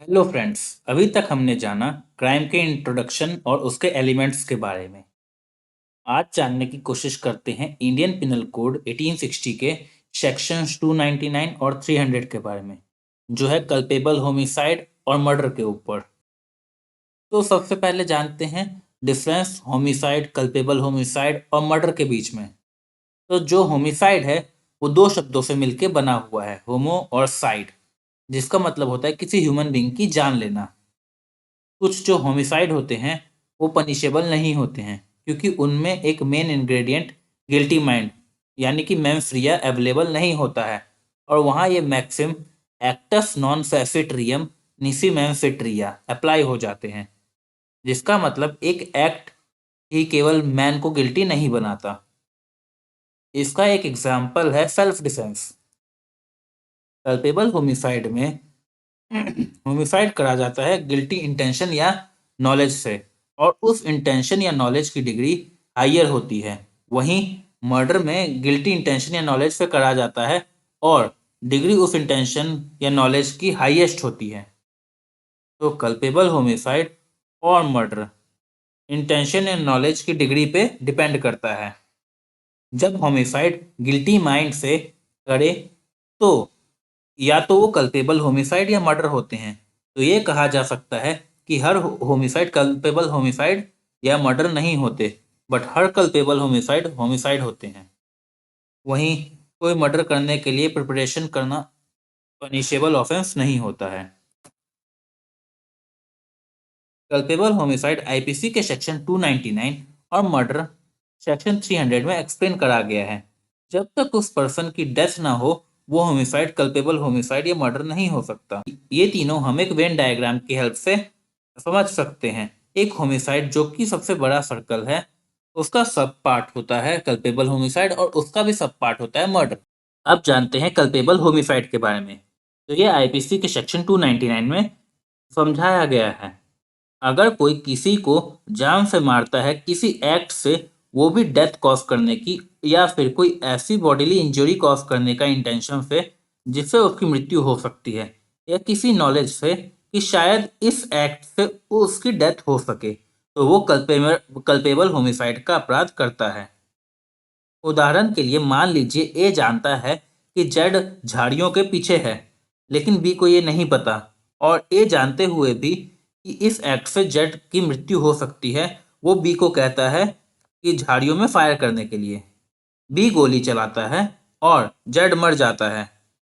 Hello friends. अभी तक हमने जाना क्राइम के इंट्रोडक्शन और उसके एलिमेंट्स के बारे में। आज जानने की कोशिश करते हैं इंडियन पिनल कोड 1860 के सेक्शंस 299 और 300 के बारे में, जो है कल्पेबल होमिसाइड और मर्डर के ऊपर। तो सबसे पहले जानते हैं डिफरेंस होमिसाइड, कल्पेबल होमिसाइड और मर्डर के बीच में। तो जो होमिसाइड है वो दो शब्दों से मिलकर बना हुआ है, होमो और साइड, जिसका मतलब होता है किसी ह्यूमन बीइंग की जान लेना। कुछ जो होमिसाइड होते हैं वो पनिशेबल नहीं होते हैं, क्योंकि उनमें एक मेन इंग्रेडिएंट गिल्टी माइंड यानी कि मेंस रिया अवेलेबल नहीं होता है, और वहाँ ये maxim acts non face it रियम निसी mains रिया अप्लाई हो जाते हैं, जिसका मतलब एक एक्ट ही केवल मैन को गिल्टी नहीं बनाता। इसका एक एग्जाम्पल है सेल्फ डिफेंस। कल्पेबल होमिसाइड में होमिसाइड करा जाता है गिल्टी इंटेंशन या नॉलेज से, और उस इंटेंशन या नॉलेज की डिग्री हायर होती है। वहीं मर्डर में गिल्टी इंटेंशन या नॉलेज से करा जाता है और डिग्री उस इंटेंशन या नॉलेज की हाईएस्ट होती है। तो कल्पेबल होमिसाइड और मर्डर इंटेंशन या नॉलेज की डिग्री पे डिपेंड करता है। जब होमिसाइड गिल्टी माइंड से करे तो या तो वो कल्पेबल होमिसाइड या मर्डर होते हैं। तो ये कहा जा सकता है कि हर होमिसाइड कल्पेबल होमिसाइड या मर्डर नहीं होते, but her culpable homicide homicide होते हैं। वहीं कोई मर्डर करने के लिए प्रिपरेशन करना पनिशेबल ऑफेंस नहीं होता है। कल्पेबल होमिसाइड आईपीसी के सेक्शन 299 और मर्डर सेक्शन 300 में एक्सप्लेन करा गया है। जब तक उस पर्सन की डेथ ना हो वो होमिसाइड, कल्पेबल होमिसाइड या मर्डर नहीं हो सकता। ये तीनों हम एक वेन डायग्राम की हेल्प से समझ सकते हैं। एक होमिसाइड जो कि सबसे बड़ा सर्कल है, उसका सब पार्ट होता है कल्पेबल होमिसाइड और उसका भी सब पार्ट होता है मर्डर। अब जानते हैं कल्पेबल होमिसाइड के बारे में। तो ये आईपीसी के सेक्शन 299 में समझाया गया है। अगर कोई किसी को जान से मारता है किसी एक्ट से, वो भी डेथ कॉज करने की या फिर कोई ऐसी बॉडीली इंजरी कॉज करने का इंटेंशन से जिससे उसकी मृत्यु हो सकती है, या किसी नॉलेज से कि शायद इस एक्ट से उसकी डेथ हो सके, तो वो कल्पेबल होमिसाइड का अपराध करता है। उदाहरण के लिए मान लीजिए ए जानता है कि जेड झाड़ियों के पीछे है, लेकिन बी को ये नहीं पता, और ए जानते हुए भी कि इस एक्ट से जेड की मृत्यु हो सकती है, वो बी को कहता है कि झाड़ियों में फायर करने के लिए। बी गोली चलाता है और जेड मर जाता है।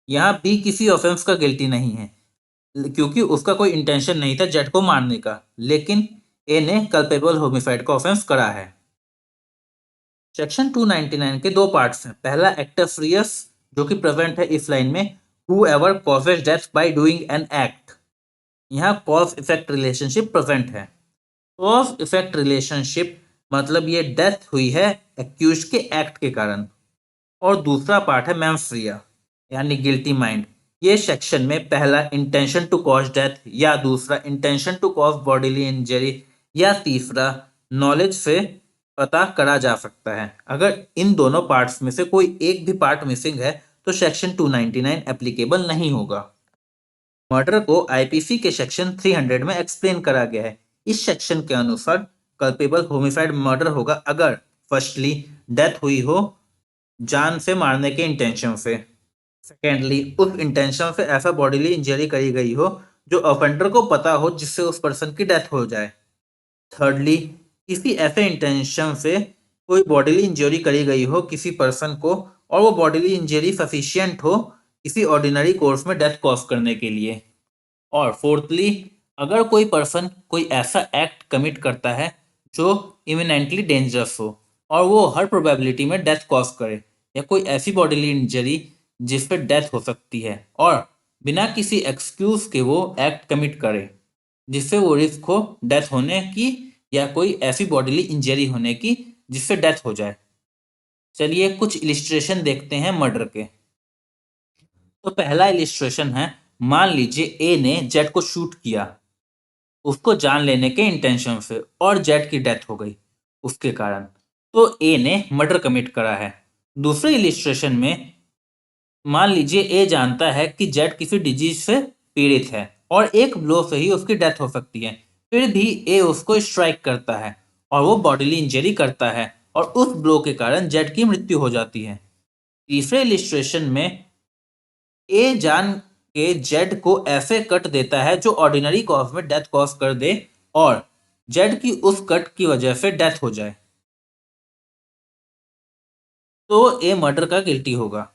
यहाँ बी किसी ऑफेंस का गिल्टी नहीं है, क्योंकि उसका कोई इंटेंशन नहीं था जेड को मारने का, लेकिन ए ने कल्पेबल होमिसाइड का ऑफेंस करा है। सेक्शन 299 के दो पार्ट्स हैं। पहला एक्टस रियस, जो कि प्रेजेंट है इस लाइन में, whoever causes death by doing an act। यहाँ कॉज इफेक्ट रिलेशनशिप प्रेजेंट है। कॉज इफेक्ट रिलेशनशिप मतलब ये डेथ हुई है एक्यूज के एक्ट के कारण। और दूसरा पार्ट है मेंस रिया यानी गिल्टी माइंड। ये सेक्शन में पहला इंटेंशन टू कॉज डेथ, या दूसरा intention to cause bodily injury, या तीसरा नॉलेज से पता करा जा सकता है। अगर इन दोनों पार्ट्स में से कोई एक भी पार्ट मिसिंग है तो सेक्शन 299 एप्लीकेबल नहीं होगा। मर्डर को आईपीसी के सेक्शन 300 में एक्सप्लेन करा गया है। इस सेक्शन के अनुसार कल्पेबल होमिसाइड मर्डर होगा अगर फर्स्टली डेथ हुई हो जान से मारने के इंटेंशन से, सेकेंडली उस इंटेंशन से ऐसा बॉडीली इंजरी करी गई हो जो ऑफेंडर को पता हो जिससे उस पर्सन की डेथ हो जाए, थर्डली किसी ऐसे इंटेंशन से कोई बॉडीली इंजरी करी गई हो किसी पर्सन को, और वो बॉडीली इंजरी सफिशिएंट हो किसी ऑर्डिनरी कोर्स में डेथ कॉज करने के लिए, और फोर्थली अगर कोई पर्सन कोई ऐसा एक्ट कमिट करता है जो इमिनेंटली डेंजरस हो और वो हर प्रोबेबिलिटी में डेथ कॉज करे, या कोई ऐसी बॉडीली इंजरी जिस पर डेथ हो सकती है और बिना किसी एक्सक्यूज के वो एक्ट कमिट करे जिससे वो रिस्क हो डेथ होने की, या कोई ऐसी बॉडीली इंजरी होने की जिससे डेथ हो जाए। चलिए कुछ इलिस्ट्रेशन देखते हैं मर्डर के। तो पहला इलिस्ट्रेशन है, मान लीजिए ए ने जेड को शूट किया उसको जान लेने के इंटेंशन से, और जेड की डेथ हो गई उसके कारण, तो ए ने मर्डर कमिट करा है। दूसरे इलिस्ट्रेशन में मान लीजिए ए जानता है कि जेड किसी डिजीज से पीड़ित है, और एक ब्लो से ही उसकी डेथ हो सकती है। फिर भी ए उसको स्ट्राइक करता है और वो बॉडीली इंजरी करता है और उस ब्लो के कारण जेड की मृत्यु हो जाती है। तीसरे इलिस्ट्रेशन में ए जान के जेड को ऐसे कट देता है जो ऑर्डिनरी कॉज में डेथ कॉज कर दे और जेड की उस कट की वजह से डेथ हो जाए, तो ए मर्डर का गिल्टी होगा।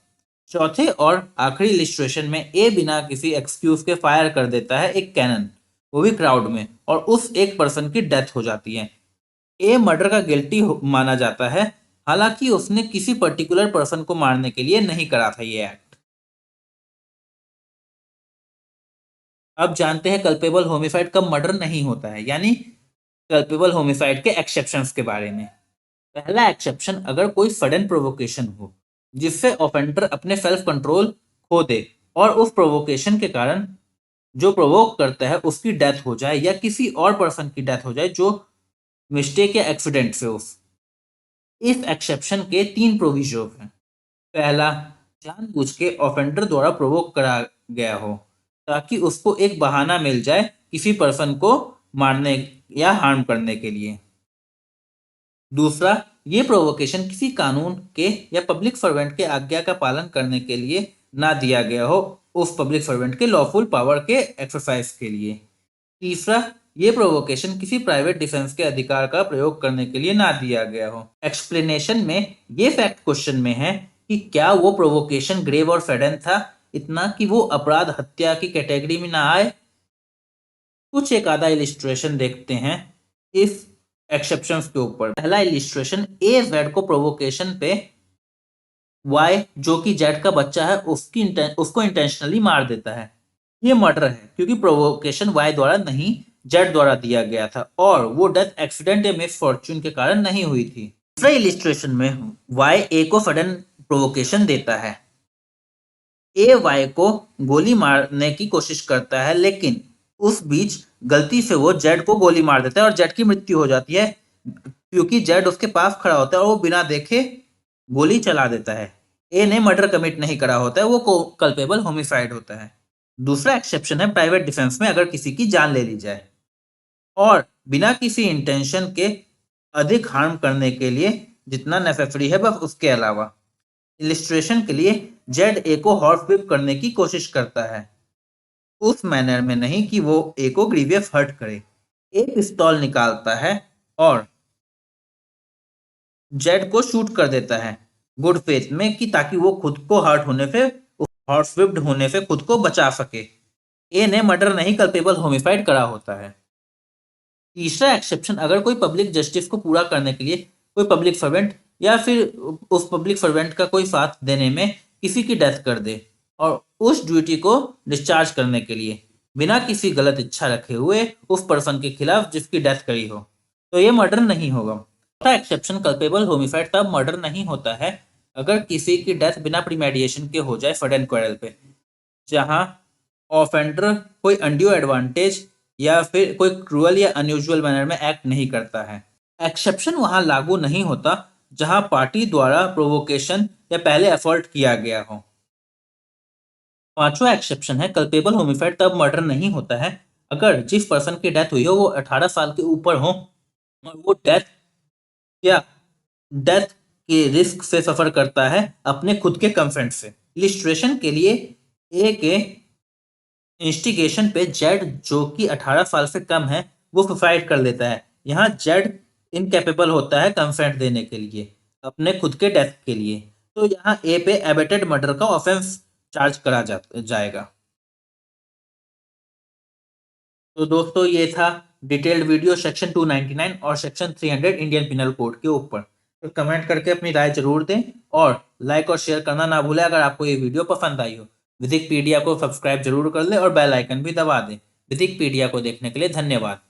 चौथे और आखिरी इलिस्ट्रेशन में ए बिना किसी एक्सक्यूज के फायर कर देता है एक कैनन, वो भी क्राउड में, और उस एक पर्सन की डेथ हो जाती है। ए मर्डर का गिल्टी माना जाता है, हालांकि उसने किसी पर्टिकुलर पर्सन को मारने के लिए नहीं करा था ये एक्ट। अब जानते हैं कल्पेबल होमिसाइड कब मर्डर नहीं होता है, यानी कल्पेबल होमिसाइड के एक्सेप्शंस के बारे में। पहला एक्सेप्शन, अगर कोई सडन प्रोवोकेशन हो जिससे ऑफेंडर अपने सेल्फ कंट्रोल खो दे और उस प्रोवोकेशन के कारण जो प्रोवोक करता है उसकी डेथ हो जाए या किसी और पर्सन की डेथ हो जाए जो मिस्टेक या एक्सीडेंट से हो। इस एक्सेप्शन के तीन प्रोविजन हैं। पहला, जानबूझ के ऑफेंडर द्वारा प्रोवोक करा गया हो ताकि उसको एक बहाना मिल जाए किसी पर्सन को मारने या हार्म करने के लिए। दूसरा, ये प्रोवोकेशन किसी कानून के या पब्लिक सर्वेंट के आज्ञा का पालन करने के लिए ना दिया गया हो, उस पब्लिक सर्वेंट के लॉफुल पावर के एक्सरसाइज के लिए। तीसरा, ये प्रोवोकेशन किसी प्राइवेट डिफेंस के अधिकार का प्रयोग करने के लिए ना दिया गया हो। एक्सप्लेनेशन में ये फैक्ट क्वेश्चन में है कि क्या वो प्रोवोकेशन ग्रेव और सडन था, इतना कि वो अपराध हत्या की कैटेगरी में ना आए। कुछ एक आधा इलिस्ट्रेशन देखते हैं इस एक्सेप्शंस के ऊपर। पहला इलिस्ट्रेशन, ए जेड को प्रोवोकेशन पे वाई जो कि जेड का बच्चा है उसको इंटेंशनली मार देता है। ये मर्डर है क्योंकि प्रोवोकेशन वाई द्वारा नहीं जेड द्वारा दिया गया था और वो डेथ एक्सीडेंट या मिसफॉर्च्यून के कारण नहीं हुई थी। दूसरे इलिस्ट्रेशन में वाई ए को सडन प्रोवोकेशन देता है। ए वाई को गोली मारने की कोशिश करता है लेकिन उस बीच गलती से वो जेड को गोली मार देता है और जेड की मृत्यु हो जाती है क्योंकि जेड उसके पास खड़ा होता है और वो बिना देखे गोली चला देता है। ए ने मर्डर कमिट नहीं करा होता है, वो कल्पेबल होमिसाइड होता है। दूसरा एक्सेप्शन है प्राइवेट डिफेंस में, अगर किसी की जान ले ली जाए और बिना किसी इंटेंशन के अधिक हार्म करने के लिए जितना नेसेसरी है बस उसके अलावा। इलिस्ट्रेशन के लिए जेड ए को हॉर्स व्हिप करने की कोशिश करता है, उस मैनर में नहीं कि वो ए को ग्रीवियस हर्ट करे। ए पिस्तौल निकालता है और जेड को शूट कर देता है गुड फेथ में कि ताकि वो खुद को हर्ट होने से, हॉर्स व्हिप्ड होने से खुद को बचा सके। ए ने मर्डर नहीं कल्पेबल होमिसाइड करा होता है। तीसरा एक्सेप्शन, अगर कोई पब्लिक जस्टिस को पूरा करने के लिए कोई पब्लिक सर्वेंट या फिर उस पब्लिक सर्वेंट का कोई साथ देने में किसी की डेथ कर दे और उस ड्यूटी को डिस्चार्ज करने के लिए बिना किसी गलत इच्छा रखे हुए उस पर्सन के खिलाफ जिसकी डेथ करी हो, तो ये मर्डर नहीं होगा। चौथा एक्सेप्शन, कल्पेबल होमिसाइड तब मर्डर नहीं होता है अगर किसी की डेथ बिना प्रीमेडिएशन के हो जाए सडन क्वेरल पे, जहां ऑफेंडर कोई अनड्यू एडवांटेज या फिर कोई क्रूअल या अनयूजुअल मैनर में एक्ट नहीं करता है। एक्सेप्शन वहां लागू नहीं होता जहां पार्टी द्वारा प्रोवोकेशन या पहले असॉल्ट किया गया हो। पांचवा एक्सेप्शन है, कल्पेबल होमिसाइड तब मर्डर नहीं होता है अगर जिस पर्सन की डेथ हुई हो वो 18 साल के ऊपर हो और वो डेथ या डेथ के रिस्क से सफर करता है अपने खुद के कंसेंट से। इलिस्ट्रेशन के लिए ए के इंस्टिगेशन पे जेड जो कि 18 साल से कम है वो सुसाइड कर लेता है। यहाँ जेड इनकेपेबल होता है कंसेंट देने के लिए अपने खुद के डेथ के लिए, तो यहाँ ए पे एबेटेड मर्डर का ऑफेंस चार्ज करा जाएगा। तो दोस्तों ये था डिटेल्ड वीडियो सेक्शन 299 और सेक्शन 300 इंडियन पिनल कोड के ऊपर। तो कमेंट करके अपनी राय जरूर दें और लाइक और शेयर करना ना भूलें अगर आपको ये वीडियो पसंद आई हो। विधिक पीडिया को सब्सक्राइब जरूर कर लें और बेल आइकन भी दबा दें। विधिक पीडिया को देखने के लिए धन्यवाद।